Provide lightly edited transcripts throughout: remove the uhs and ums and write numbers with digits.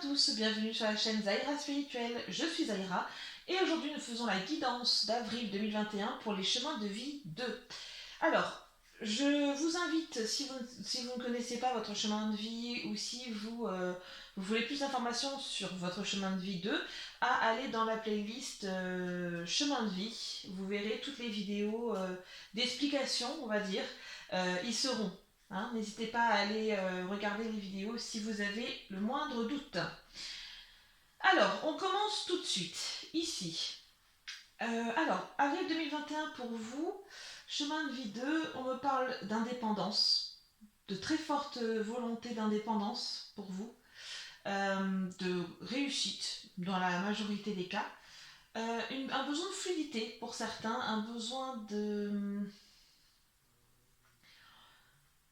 tous, bienvenue sur la chaîne Zahira Spirituelle, je suis Zahira et aujourd'hui nous faisons la guidance d'avril 2021 pour les chemins de vie 2. Alors, je vous invite, si vous ne connaissez pas votre chemin de vie ou si vous voulez plus d'informations sur votre chemin de vie 2, à aller dans la playlist chemin de vie. Vous verrez toutes les vidéos d'explication, on va dire, y seront. Hein, n'hésitez pas à aller regarder les vidéos si vous avez le moindre doute. Alors, on commence tout de suite, ici. Alors, avril 2021 pour vous, chemin de vie 2, on me parle d'indépendance, de très forte volonté d'indépendance pour vous, de réussite dans la majorité des cas, un besoin de fluidité pour certains, un besoin de...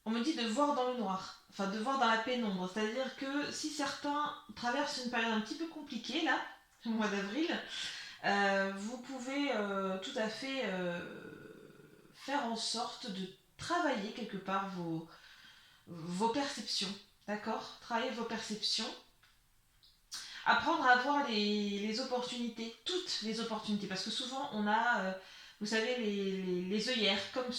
On me dit de voir dans le noir, enfin de voir dans la pénombre. C'est-à-dire que si certains traversent une période un petit peu compliquée, là, au mois d'avril, vous pouvez tout à fait faire en sorte de travailler quelque part vos perceptions. D'accord? Travailler vos perceptions. Apprendre à voir les opportunités, toutes les opportunités. Parce que souvent, on a, vous savez, les œillères, comme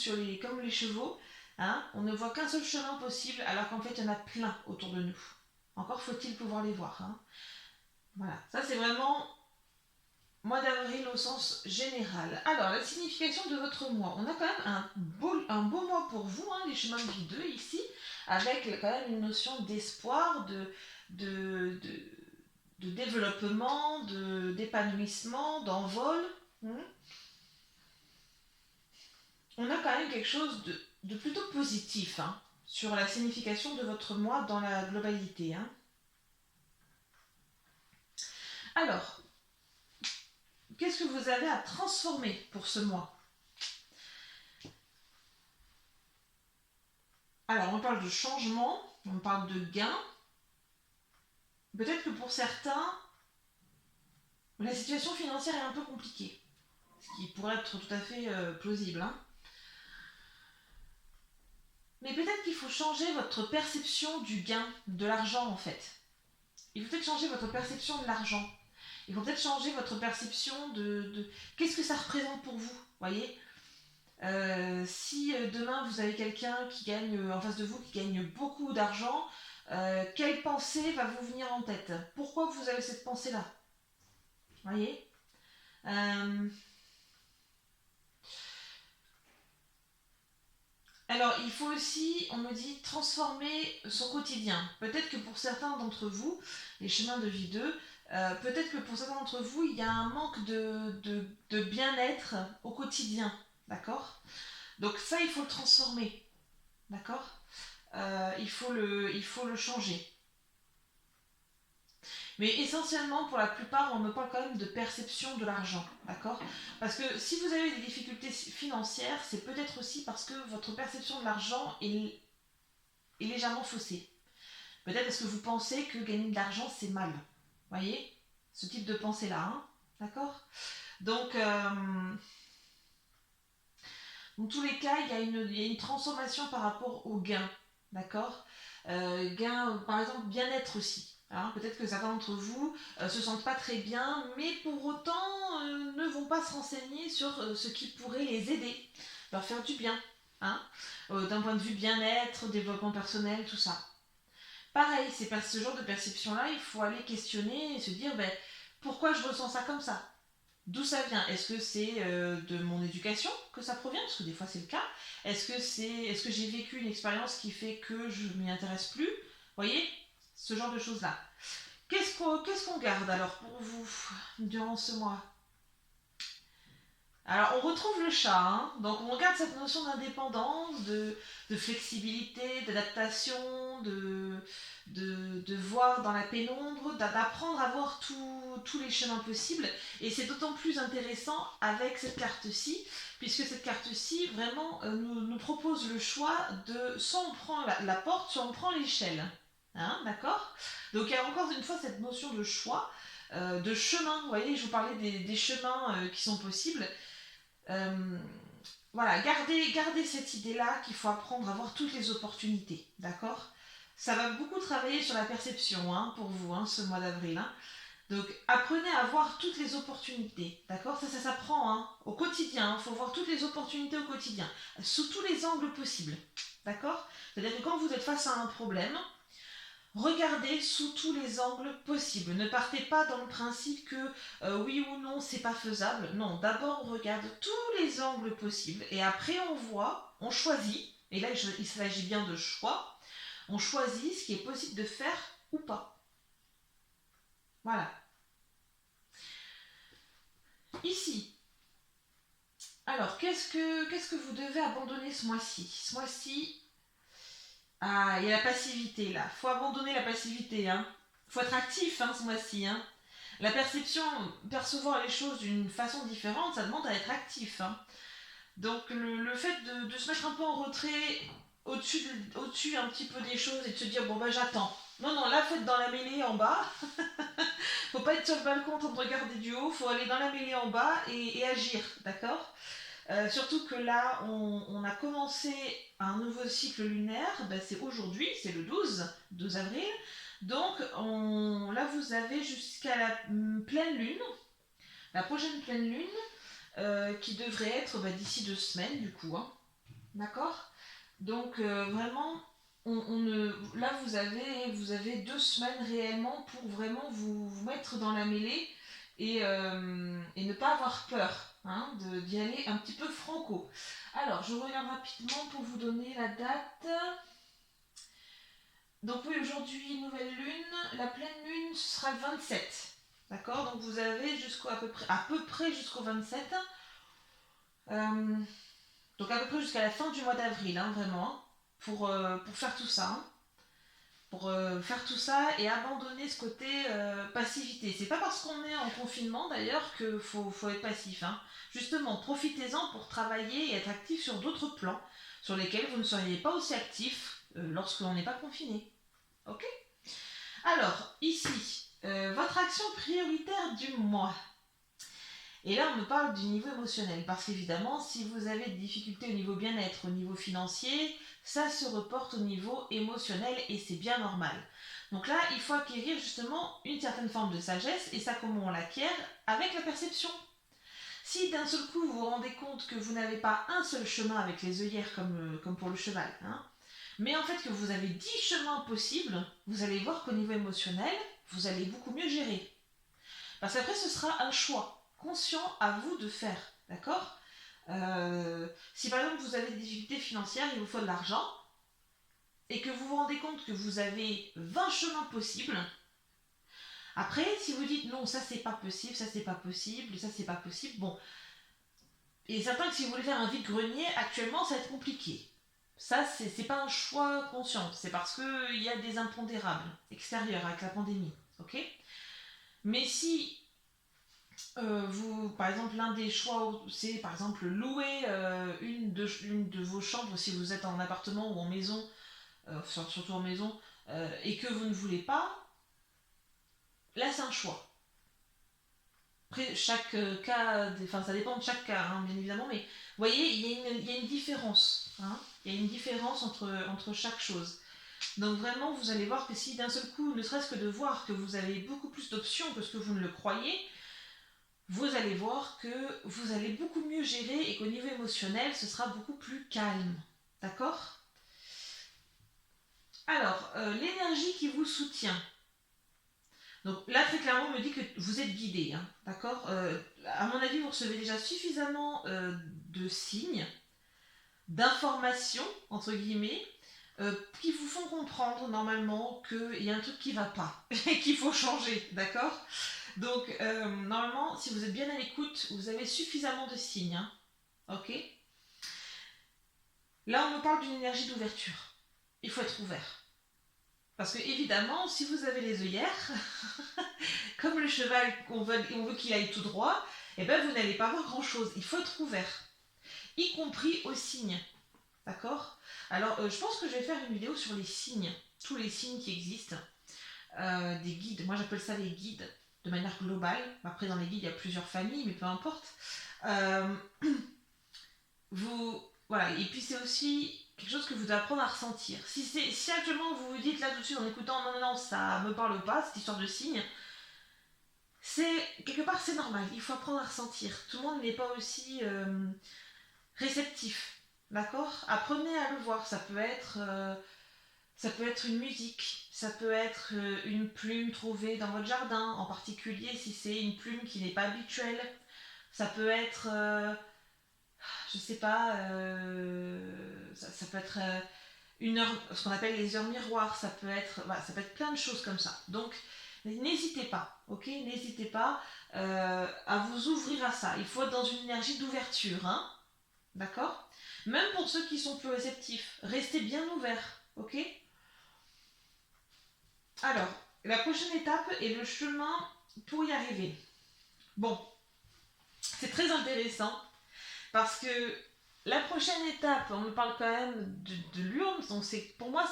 les chevaux. Hein, on ne voit qu'un seul chemin possible, alors qu'en fait, il y en a plein autour de nous. Encore faut-il pouvoir les voir. Hein. Voilà, ça c'est vraiment mois d'avril au sens général. Alors, la signification de votre mois. On a quand même un beau mois pour vous, hein, les chemins de vie 2 ici, avec quand même une notion d'espoir, de, de développement, d'épanouissement, d'envol. On a quand même quelque chose de plutôt positif hein, sur la signification de votre mois dans la globalité. Hein. Alors, qu'est-ce que vous avez à transformer pour ce mois? Alors, on parle de changement, on parle de gain. Peut-être que pour certains, la situation financière est un peu compliquée, ce qui pourrait être tout à fait plausible. Hein. Mais peut-être qu'il faut changer votre perception du gain, de l'argent en fait. Il faut peut-être changer votre perception de l'argent. Il faut peut-être changer votre perception de qu'est-ce que ça représente pour vous, voyez. Si demain vous avez quelqu'un qui gagne en face de vous qui gagne beaucoup d'argent, quelle pensée va vous venir en tête? Pourquoi vous avez cette pensée-là? Voyez. Alors, il faut aussi, on me dit, transformer son quotidien. Peut-être que pour certains d'entre vous, les chemins de vie 2, peut-être que pour certains d'entre vous, il y a un manque de bien-être au quotidien. D'accord? Donc ça, il faut le transformer. D'accord? Il faut le changer. Mais essentiellement, pour la plupart, on me parle quand même de perception de l'argent, d'accord? Parce que si vous avez des difficultés financières, c'est peut-être aussi parce que votre perception de l'argent est légèrement faussée. Peut-être parce que vous pensez que gagner de l'argent, c'est mal. Voyez? Ce type de pensée-là, hein? D'accord? Donc, dans tous les cas, il y a une transformation par rapport au gain, d'accord? Gain, par exemple, bien-être aussi. Hein, peut-être que certains d'entre vous se sentent pas très bien, mais pour autant ne vont pas se renseigner sur ce qui pourrait les aider, leur faire du bien, hein, d'un point de vue bien-être, développement personnel, tout ça. Pareil, c'est pas ce genre de perception-là, il faut aller questionner et se dire ben, pourquoi je ressens ça comme ça. D'où ça vient? Est-ce que c'est de mon éducation que ça provient? Parce que des fois c'est le cas. Est-ce que j'ai vécu une expérience qui fait que je m'y intéresse plus? Vous voyez? Ce genre de choses-là. Qu'est-ce qu'on garde alors pour vous durant ce mois? Alors on retrouve le chat, hein. Donc on garde cette notion d'indépendance, de flexibilité, d'adaptation, de voir dans la pénombre, d'apprendre à voir tous les chemins possibles. Et c'est d'autant plus intéressant avec cette carte-ci, puisque cette carte-ci vraiment nous propose le choix de soit on prend la porte, soit on prend l'échelle. Hein, d'accord? Donc il y a encore une fois cette notion de choix, de chemin. Vous voyez, je vous parlais des chemins qui sont possibles. Euh, voilà, gardez cette idée-là qu'il faut apprendre à voir toutes les opportunités, d'accord? Ça va beaucoup travailler sur la perception hein, pour vous, hein, ce mois d'avril. Hein. Donc apprenez à voir toutes les opportunités, d'accord? Ça s'apprend hein, au quotidien, il faut voir toutes les opportunités au quotidien, sous tous les angles possibles, d'accord? C'est-à-dire que quand vous êtes face à un problème, regardez sous tous les angles possibles. Ne partez pas dans le principe que oui ou non c'est pas faisable. Non, d'abord on regarde tous les angles possibles et après on voit, on choisit, et là il s'agit bien de choix, on choisit ce qui est possible de faire ou pas. Voilà. Ici, alors qu'est-ce que vous devez abandonner ce mois-ci? Ce mois-ci, ah, il y a la passivité là. Faut abandonner la passivité. Hein. Faut être actif hein, ce mois-ci. Hein. La perception, percevoir les choses d'une façon différente, ça demande à être actif. Hein. Donc le fait de se mettre un peu en retrait au-dessus un petit peu des choses et de se dire bon bah j'attends. Non, non, là faut être dans la mêlée en bas. Faut pas être sur le balcon en train de regarder du haut, faut aller dans la mêlée en bas et agir, d'accord. Surtout que là, on a commencé un nouveau cycle lunaire, ben c'est aujourd'hui, c'est le 12 avril. Donc là, vous avez jusqu'à la pleine lune, la prochaine pleine lune, qui devrait être d'ici 2 semaines, du coup. Hein. D'accord. Donc vraiment, là, vous avez 2 semaines réellement pour vraiment vous mettre dans la mêlée et ne pas avoir peur hein, d'y aller un petit peu franco. Alors, je regarde rapidement pour vous donner la date. Donc oui, aujourd'hui, nouvelle lune. La pleine lune, ce sera le 27. D'accord. Donc vous avez à peu près jusqu'au 27. Donc à peu près jusqu'à la fin du mois d'avril, hein, vraiment, pour faire tout ça. Hein. Pour faire tout ça et abandonner ce côté passivité. C'est pas parce qu'on est en confinement d'ailleurs qu'il faut être passif. Hein. Justement, profitez-en pour travailler et être actif sur d'autres plans sur lesquels vous ne seriez pas aussi actif lorsque l'on n'est pas confiné. Ok. Alors, ici, votre action prioritaire du mois. Et là, on me parle du niveau émotionnel, parce qu'évidemment, si vous avez des difficultés au niveau bien-être, au niveau financier, ça se reporte au niveau émotionnel et c'est bien normal. Donc là, il faut acquérir justement une certaine forme de sagesse, et ça, comment on l'acquiert? Avec la perception. Si d'un seul coup, vous vous rendez compte que vous n'avez pas un seul chemin avec les œillères comme pour le cheval, hein, mais en fait que vous avez 10 chemins possibles, vous allez voir qu'au niveau émotionnel, vous allez beaucoup mieux gérer. Parce qu'après, ce sera un choix conscient à vous de faire. D'accord. Si par exemple vous avez des difficultés financières, il vous faut de l'argent, et que vous vous rendez compte que vous avez 20 chemins possibles, après, si vous dites non, ça c'est pas possible, ça c'est pas possible, ça c'est pas possible, bon. Et certain que si vous voulez faire un vide-grenier, actuellement ça va être compliqué. Ça, c'est pas un choix conscient, c'est parce qu'il y a des impondérables extérieurs avec la pandémie. Ok. Mais si par exemple, l'un des choix, c'est par exemple louer une de vos chambres si vous êtes en appartement ou en maison, surtout en maison, et que vous ne voulez pas, là c'est un choix. Après, chaque cas, enfin ça dépend de chaque cas, hein, bien évidemment, mais vous voyez, il y a une différence. Hein, il y a une différence entre chaque chose. Donc vraiment, vous allez voir que si d'un seul coup, ne serait-ce que de voir que vous avez beaucoup plus d'options que ce que vous ne le croyez, vous allez voir que vous allez beaucoup mieux gérer et qu'au niveau émotionnel, ce sera beaucoup plus calme. D'accord. Alors, l'énergie qui vous soutient. Donc là, très clairement, on me dit que vous êtes guidé. Hein, d'accord. À mon avis, vous recevez déjà suffisamment de signes, d'informations, entre guillemets, qui vous font comprendre normalement qu'il y a un truc qui ne va pas et qu'il faut changer. D'accord. Donc, normalement, si vous êtes bien à l'écoute, vous avez suffisamment de signes. Hein. Ok. Là, on me parle d'une énergie d'ouverture. Il faut être ouvert. Parce que, évidemment, si vous avez les œillères, comme le cheval, on veut qu'il aille tout droit, eh ben, vous n'allez pas voir grand-chose. Il faut être ouvert. Y compris aux signes. D'accord. Alors, je pense que je vais faire une vidéo sur les signes. Tous les signes qui existent. Des guides. Moi, j'appelle ça les guides de manière globale. Après, dans les guides, il y a plusieurs familles, mais peu importe. Voilà. Et puis, c'est aussi quelque chose que vous devez apprendre à ressentir. Si actuellement vous vous dites là tout de suite en écoutant non, ça me parle pas, cette histoire de signe, quelque part c'est normal, il faut apprendre à ressentir. Tout le monde n'est pas aussi réceptif, d'accord? Apprenez à le voir, ça peut être une musique, ça peut être une plume trouvée dans votre jardin, en particulier si c'est une plume qui n'est pas habituelle. Ça peut être, je sais pas, ça peut être une heure, ce qu'on appelle les heures miroirs, voilà, ça peut être plein de choses comme ça. Donc, n'hésitez pas, ok? N'hésitez pas à vous ouvrir à ça. Il faut être dans une énergie d'ouverture, hein? D'accord? Même pour ceux qui sont plus réceptifs, restez bien ouverts, ok? Alors, la prochaine étape est le chemin pour y arriver. Bon, c'est très intéressant parce que la prochaine étape, on me parle quand même de l'urne, donc pour moi,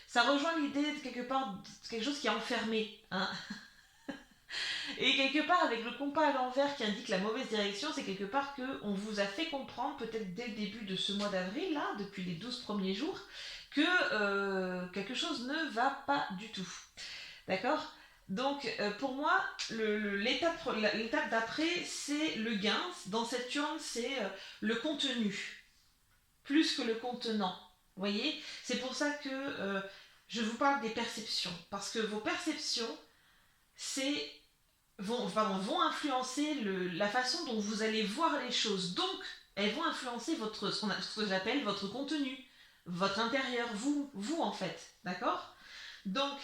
ça rejoint l'idée de quelque part de quelque chose qui est enfermé. Hein. Et quelque part, avec le compas à l'envers qui indique la mauvaise direction, c'est quelque part qu'on vous a fait comprendre, peut-être dès le début de ce mois d'avril, là, depuis les 12 premiers jours, que quelque chose ne va pas du tout. D'accord? Donc, pour moi, l'étape d'après, c'est le gain. Dans cette urne, c'est le contenu, plus que le contenant. Vous voyez? C'est pour ça que je vous parle des perceptions. Parce que vos perceptions, vont influencer la façon dont vous allez voir les choses. Donc, elles vont influencer ce que j'appelle votre contenu, votre intérieur, vous en fait. D'accord? Donc,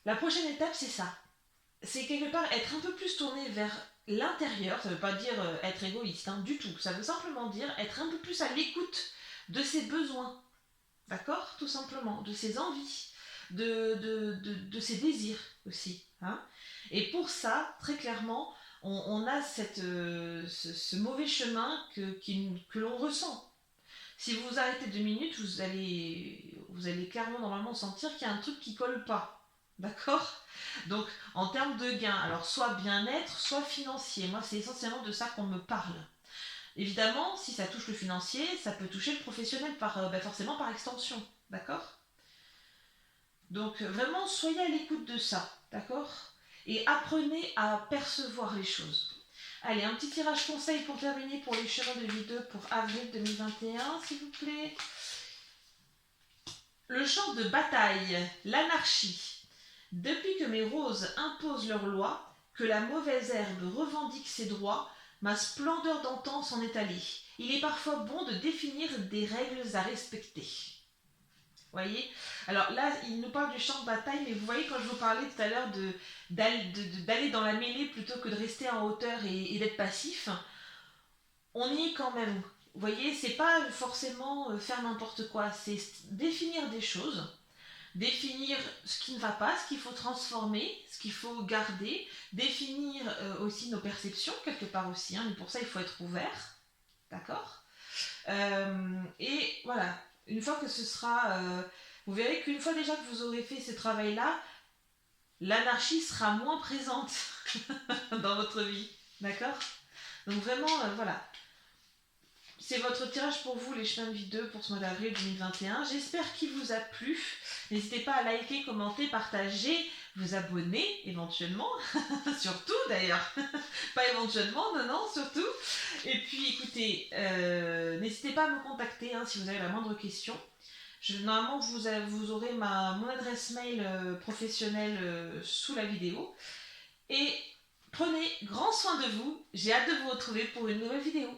la prochaine étape, c'est ça. C'est quelque part être un peu plus tourné vers l'intérieur. Ça ne veut pas dire être égoïste, hein, du tout. Ça veut simplement dire être un peu plus à l'écoute de ses besoins. D'accord? Tout simplement. De ses envies. De ses désirs aussi. Hein. Et pour ça, très clairement, on a ce mauvais chemin que l'on ressent. Si vous vous arrêtez 2 minutes, vous allez clairement normalement sentir qu'il y a un truc qui ne colle pas. D'accord? Donc, en termes de gains, alors soit bien-être, soit financier. Moi, c'est essentiellement de ça qu'on me parle. Évidemment, si ça touche le financier, ça peut toucher le professionnel forcément par extension. D'accord? Donc, vraiment, soyez à l'écoute de ça. D'accord? Et apprenez à percevoir les choses. Allez, un petit tirage conseil pour terminer pour les chemins de vie 2 pour avril 2021, s'il vous plaît. Le champ de bataille, l'anarchie. Depuis que mes roses imposent leurs lois, que la mauvaise herbe revendique ses droits, ma splendeur d'antan s'en est allée. Il est parfois bon de définir des règles à respecter. Vous voyez? Alors là, il nous parle du champ de bataille, mais vous voyez quand je vous parlais tout à l'heure d'aller dans la mêlée plutôt que de rester en hauteur et d'être passif, on y est quand même. Vous voyez, c'est pas forcément faire n'importe quoi, c'est définir des choses, définir ce qui ne va pas, ce qu'il faut transformer, ce qu'il faut garder, définir aussi nos perceptions quelque part aussi, hein, mais pour ça il faut être ouvert, d'accord? Et voilà, une fois que ce sera... vous verrez qu'une fois déjà que vous aurez fait ce travail-là, l'anarchie sera moins présente dans votre vie, d'accord? Donc vraiment, voilà. C'est votre tirage pour vous, les chemins de vie 2 pour ce mois d'avril 2021. J'espère qu'il vous a plu. N'hésitez pas à liker, commenter, partager, vous abonner éventuellement. Surtout d'ailleurs. Pas éventuellement, non, surtout. Et puis écoutez, n'hésitez pas à me contacter hein, si vous avez la moindre question. Normalement, vous aurez mon adresse mail professionnelle sous la vidéo. Et prenez grand soin de vous. J'ai hâte de vous retrouver pour une nouvelle vidéo.